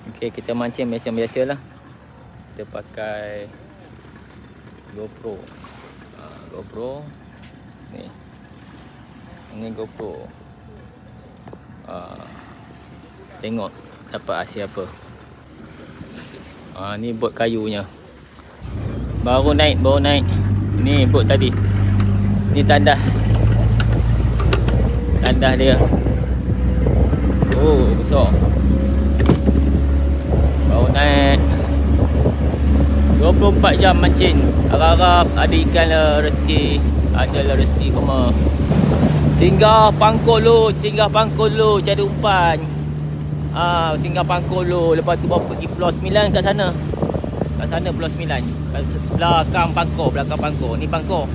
Okey, kita mancing macam biasa lah. Kita pakai GoPro. GoPro ni. Ini GoPro. Tengok dapat hasil apa. Ni bot kayunya. Baru naik. Ni bot tadi. Ni tandas. Tandas dia. Oh, besar. Baru naik. 24 jam mancing. Harap-harap ada ikan lah, rezeki. Adalah rezeki koma. Singgah pangkul lu, cari umpan. Singgah pangkul lu. Lepas tu bawa pergi Pulau 9 kat sana. Kat sana Pulau 9. Kat belakang pangkul. Ni pangkul.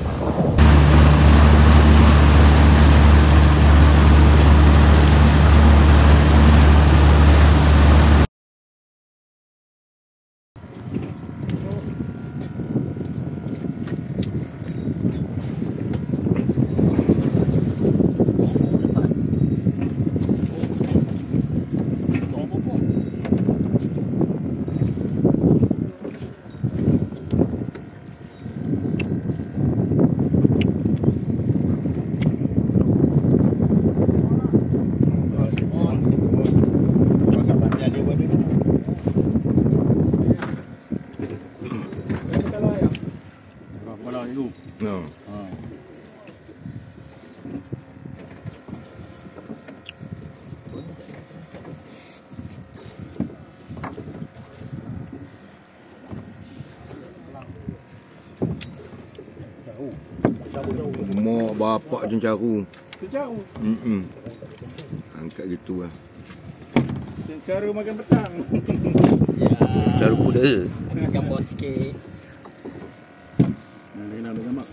Mak bapak cencaru. Cencaru? Angkat gitu lah. Cencaru makan petang. Cencaru kuda. Gambar sikit. Nak ambil gambar.